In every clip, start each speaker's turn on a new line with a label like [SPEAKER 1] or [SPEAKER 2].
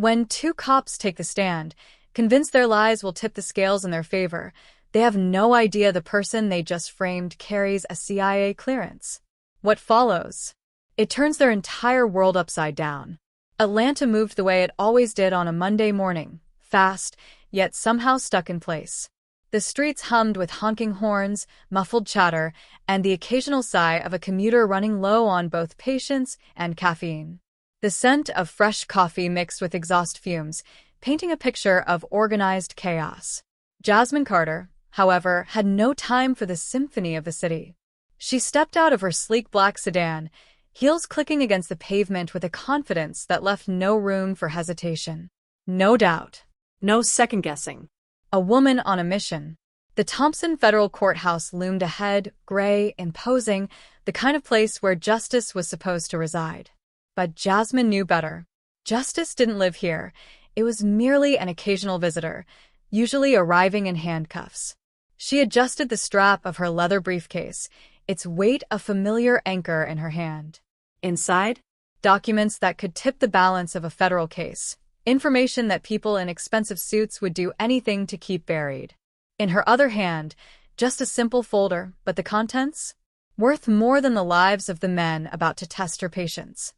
[SPEAKER 1] When two cops take the stand, convinced their lies will tip the scales in their favor, they have no idea the person they just framed carries a CIA clearance. What follows? It turns their entire world upside down. Atlanta moved the way it always did on a Monday morning, fast, yet somehow stuck in place. The streets hummed with honking horns, muffled chatter, and the occasional sigh of a commuter running low on both patience and caffeine. The scent of fresh coffee mixed with exhaust fumes, painting a picture of organized chaos. Jasmine Carter, however, had no time for the symphony of the city. She stepped out of her sleek black sedan, heels clicking against the pavement with a confidence that left no room for hesitation. No doubt.
[SPEAKER 2] No second-guessing.
[SPEAKER 1] A woman on a mission. The Thompson Federal Courthouse loomed ahead, gray, imposing, the kind of place where justice was supposed to reside. But Jasmine knew better. Justice didn't live here. It was merely an occasional visitor, usually arriving in handcuffs. She adjusted the strap of her leather briefcase, its weight a familiar anchor in her hand.
[SPEAKER 2] Inside?
[SPEAKER 1] Documents that could tip the balance of a federal case. Information that people in expensive suits would do anything to keep buried. In her other hand, just a simple folder, but the contents? Worth more than the lives of the men about to test her patience.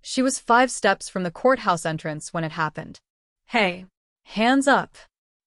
[SPEAKER 1] She was 5 steps from the courthouse entrance when it happened. "Hey, hands up."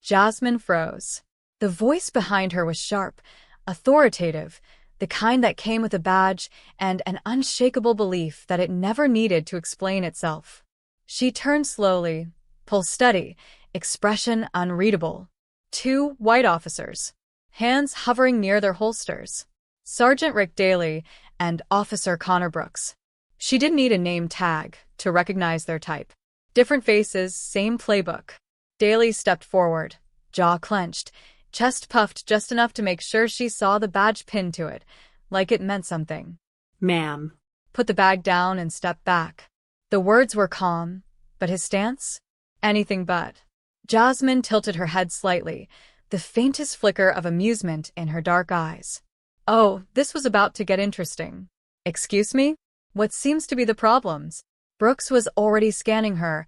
[SPEAKER 1] Jasmine froze. The voice behind her was sharp, authoritative, the kind that came with a badge and an unshakable belief that it never needed to explain itself. She turned slowly, pulse steady, expression unreadable. 2 white officers, hands hovering near their holsters. Sergeant Rick Daly and Officer Connor Brooks. She didn't need a name tag to recognize their type. Different faces, same playbook. Daly stepped forward, jaw clenched, chest puffed just enough to make sure she saw the badge pinned to it, like it meant something.
[SPEAKER 2] "Ma'am."
[SPEAKER 1] Put the bag down and step back. The words were calm, but his stance? Anything but. Jasmine tilted her head slightly, the faintest flicker of amusement in her dark eyes. Oh, this was about to get interesting. "Excuse me? What seems to be the problems?" Brooks was already scanning her,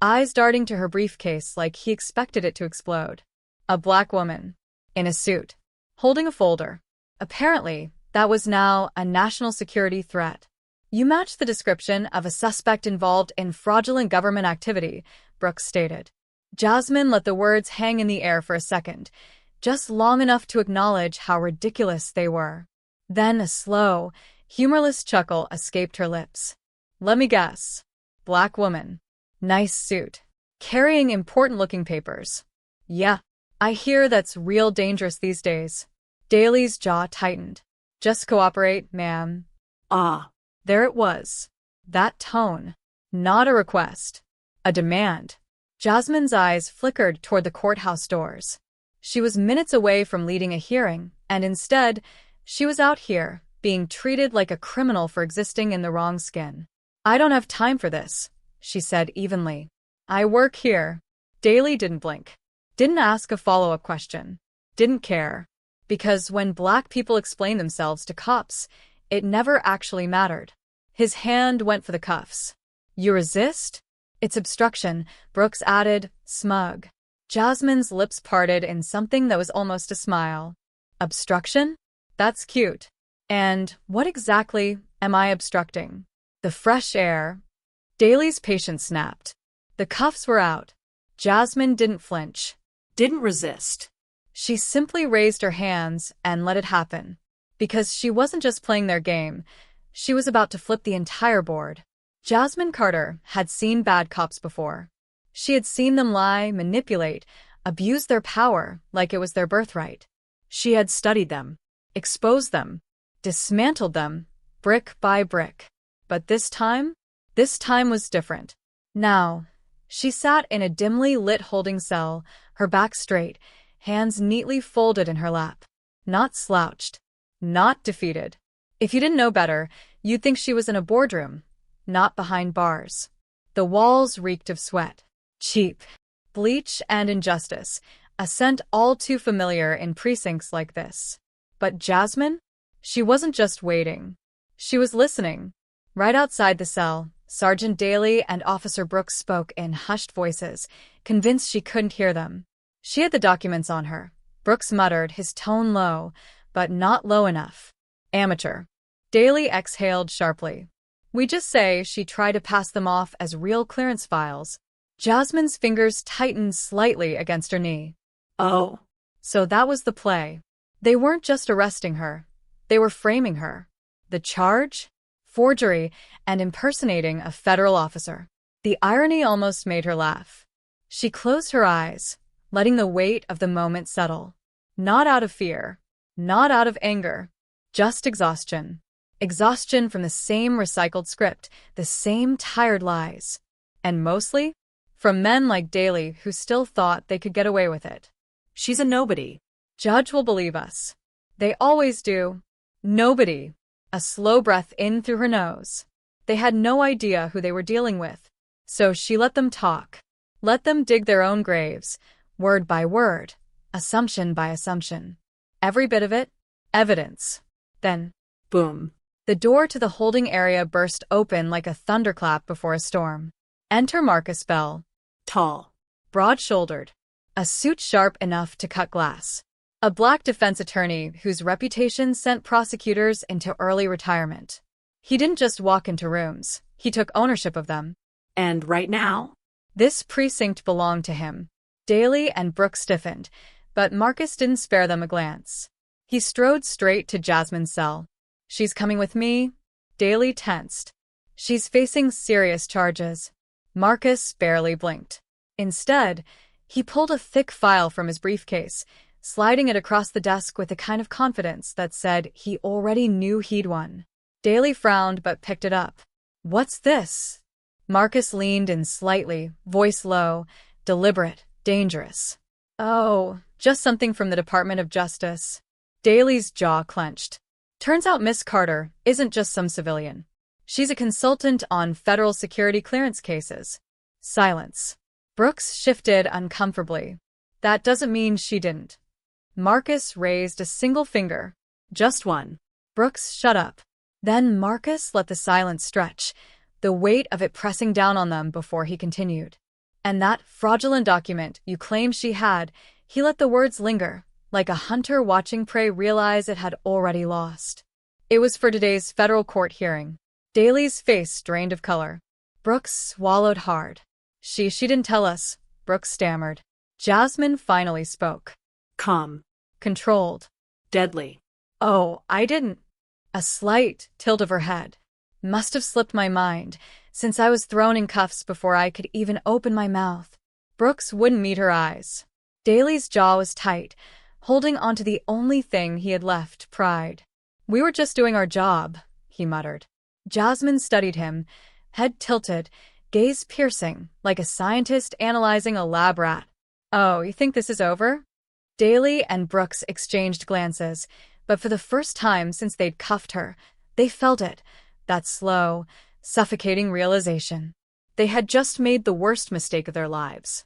[SPEAKER 1] eyes darting to her briefcase like he expected it to explode. A black woman. In a suit. Holding a folder. Apparently, that was now a national security threat. "You match the description of a suspect involved in fraudulent government activity," Brooks stated. Jasmine let the words hang in the air for a second, just long enough to acknowledge how ridiculous they were. Then a slow, humorless chuckle escaped her lips. "Let me guess. Black woman. Nice suit. Carrying important-looking papers. Yeah, I hear that's real dangerous these days." Daly's jaw tightened. "Just cooperate, ma'am."
[SPEAKER 2] Ah.
[SPEAKER 1] There it was. That tone. Not a request. A demand. Jasmine's eyes flickered toward the courthouse doors. She was minutes away from leading a hearing, and instead, she was out here, being treated like a criminal for existing in the wrong skin. "I don't have time for this," she said evenly. "I work here." Daly didn't blink. Didn't ask a follow-up question. Didn't care. Because when black people explain themselves to cops, it never actually mattered. His hand went for the cuffs. "You resist?" "It's obstruction," Brooks added, smug. Jasmine's lips parted in something that was almost a smile. "Obstruction? That's cute. And what exactly am I obstructing?" "The fresh air." Daly's patience snapped. The cuffs were out. Jasmine didn't flinch.
[SPEAKER 2] Didn't resist.
[SPEAKER 1] She simply raised her hands and let it happen. Because she wasn't just playing their game, she was about to flip the entire board. Jasmine Carter had seen bad cops before. She had seen them lie, manipulate, abuse their power like it was their birthright. She had studied them, exposed them, dismantled them, brick by brick. But this time was different. Now, she sat in a dimly lit holding cell, her back straight, hands neatly folded in her lap. Not slouched. Not defeated. If you didn't know better, you'd think she was in a boardroom, not behind bars. The walls reeked of sweat, cheap, bleach, and injustice, a scent all too familiar in precincts like this. But Jasmine? She wasn't just waiting. She was listening. Right outside the cell, Sergeant Daly and Officer Brooks spoke in hushed voices, convinced she couldn't hear them. She had the documents on her. Brooks muttered, his tone low, but not low enough. Amateur. Daly exhaled sharply. We just say she tried to pass them off as real clearance files. Jasmine's fingers tightened slightly against her knee.
[SPEAKER 2] Oh.
[SPEAKER 1] So that was the play. They weren't just arresting her. They were framing her. The charge? Forgery and impersonating a federal officer. The irony almost made her laugh. She closed her eyes, letting the weight of the moment settle. Not out of fear, not out of anger, just exhaustion. Exhaustion from the same recycled script, the same tired lies. And mostly, from men like Daly who still thought they could get away with it.
[SPEAKER 2] She's a nobody.
[SPEAKER 1] Judge will believe us. They always do. Nobody. A slow breath in through her nose. They had no idea who they were dealing with. So she let them talk. Let them dig their own graves, word by word, assumption by assumption. Every bit of it, evidence. Then,
[SPEAKER 2] boom.
[SPEAKER 1] The door to the holding area burst open like a thunderclap before a storm. Enter Marcus Bell.
[SPEAKER 2] Tall.
[SPEAKER 1] Broad-shouldered. A suit sharp enough to cut glass. A black defense attorney whose reputation sent prosecutors into early retirement. He didn't just walk into rooms, he took ownership of them.
[SPEAKER 2] And right now?
[SPEAKER 1] This precinct belonged to him. Daly and Brooks stiffened, but Marcus didn't spare them a glance. He strode straight to Jasmine's cell. She's coming with me. Daly tensed. She's facing serious charges. Marcus barely blinked. Instead, he pulled a thick file from his briefcase, sliding it across the desk with a kind of confidence that said he already knew he'd won. Daly frowned but picked it up. What's this? Marcus leaned in slightly, voice low, deliberate, dangerous. Oh, just something from the Department of Justice. Daly's jaw clenched. Turns out Miss Carter isn't just some civilian. She's a consultant on federal security clearance cases. Silence. Brooks shifted uncomfortably. That doesn't mean she didn't. Marcus raised a single finger. Just one. Brooks shut up. Then Marcus let the silence stretch, the weight of it pressing down on them before he continued. And that fraudulent document you claim she had, he let the words linger, like a hunter watching prey realize it had already lost. It was for today's federal court hearing. Daly's face drained of color. Brooks swallowed hard. She didn't tell us, Brooks stammered. Jasmine finally spoke.
[SPEAKER 2] Calm.
[SPEAKER 1] Controlled.
[SPEAKER 2] Deadly.
[SPEAKER 1] Oh, I didn't. A slight tilt of her head. Must have slipped my mind, since I was thrown in cuffs before I could even open my mouth. Brooks wouldn't meet her eyes. Daly's jaw was tight, holding onto the only thing he had left, pride. We were just doing our job, he muttered. Jasmine studied him, head tilted, gaze piercing, like a scientist analyzing a lab rat. Oh, you think this is over? Daly and Brooks exchanged glances, but for the first time since they'd cuffed her, they felt it, that slow, suffocating realization. They had just made the worst mistake of their lives.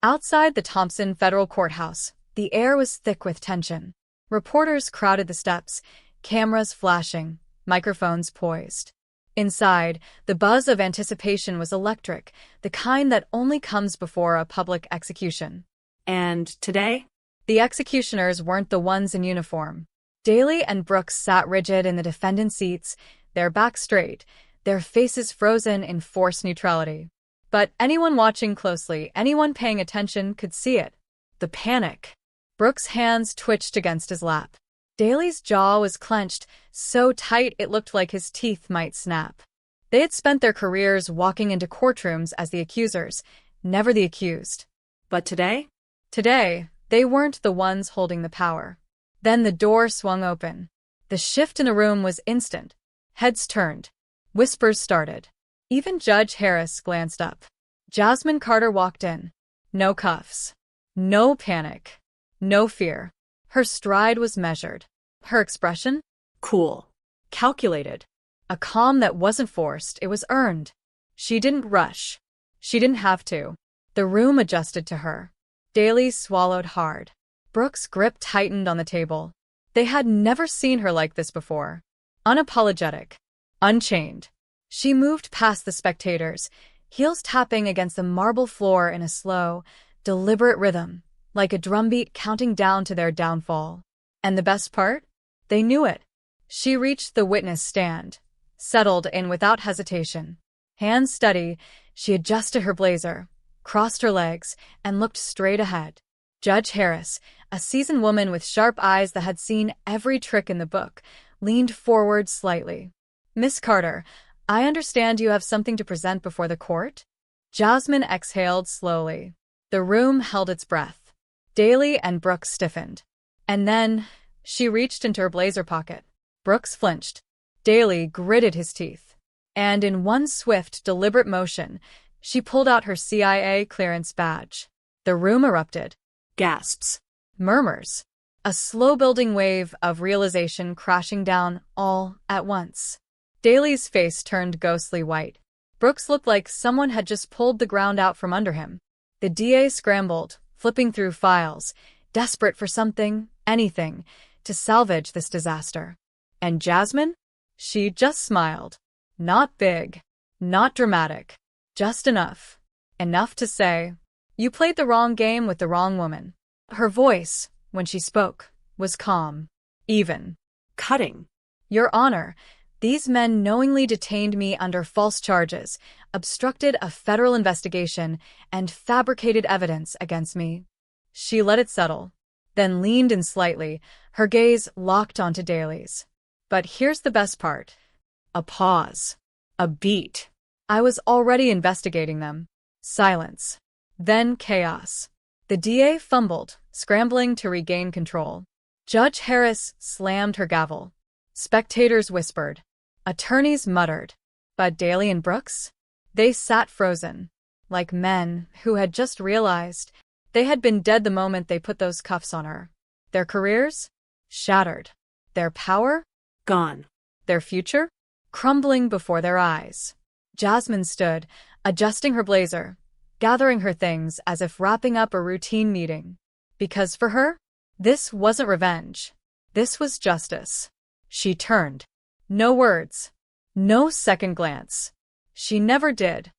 [SPEAKER 1] Outside the Thompson Federal Courthouse, the air was thick with tension. Reporters crowded the steps, cameras flashing, microphones poised. Inside, the buzz of anticipation was electric, the kind that only comes before a public execution.
[SPEAKER 2] And today?
[SPEAKER 1] The executioners weren't the ones in uniform. Daly and Brooks sat rigid in the defendant's seats, their backs straight, their faces frozen in forced neutrality. But anyone watching closely, anyone paying attention, could see it. The panic. Brooks' hands twitched against his lap. Daly's jaw was clenched, so tight it looked like his teeth might snap. They had spent their careers walking into courtrooms as the accusers, never the accused.
[SPEAKER 2] But today?
[SPEAKER 1] Today, they weren't the ones holding the power. Then the door swung open. The shift in the room was instant. Heads turned. Whispers started. Even Judge Harris glanced up. Jasmine Carter walked in. No cuffs. No panic. No fear. Her stride was measured. Her expression?
[SPEAKER 2] Cool.
[SPEAKER 1] Calculated. A calm that wasn't forced, it was earned. She didn't rush. She didn't have to. The room adjusted to her. Daly swallowed hard. Brooks' grip tightened on the table. They had never seen her like this before. Unapologetic. Unchained. She moved past the spectators, heels tapping against the marble floor in a slow, deliberate rhythm, like a drumbeat counting down to their downfall. And the best part? They knew it. She reached the witness stand, settled in without hesitation. Hands steady, she adjusted her blazer, crossed her legs, and looked straight ahead. Judge Harris, a seasoned woman with sharp eyes that had seen every trick in the book, leaned forward slightly. "Miss Carter, I understand you have something to present before the court?" Jasmine exhaled slowly. The room held its breath. Daly and Brooks stiffened. And then, she reached into her blazer pocket. Brooks flinched. Daly gritted his teeth. And in one swift, deliberate motion, she pulled out her CIA clearance badge. The room erupted.
[SPEAKER 2] Gasps.
[SPEAKER 1] Murmurs. A slow-building wave of realization crashing down all at once. Daly's face turned ghostly white. Brooks looked like someone had just pulled the ground out from under him. The DA scrambled, flipping through files, desperate for something, anything, to salvage this disaster. And Jasmine? She just smiled. Not big, not dramatic, just enough. Enough to say, "You played the wrong game with the wrong woman." Her voice, when she spoke, was calm, even.
[SPEAKER 2] Cutting.
[SPEAKER 1] "Your Honor, these men knowingly detained me under false charges, obstructed a federal investigation, and fabricated evidence against me." She let it settle, then leaned in slightly, her gaze locked onto Daly's. "But here's the best part." A pause. A beat. "I was already investigating them." Silence. Then chaos. The DA fumbled, scrambling to regain control. Judge Harris slammed her gavel. Spectators whispered. Attorneys muttered. But Daly and Brooks? They sat frozen, like men who had just realized they had been dead the moment they put those cuffs on her. Their careers? Shattered. Their power?
[SPEAKER 2] Gone.
[SPEAKER 1] Their future? Crumbling before their eyes. Jasmine stood, adjusting her blazer, gathering her things as if wrapping up a routine meeting. Because for her, this wasn't revenge. This was justice. She turned. No words. No second glance. She never did.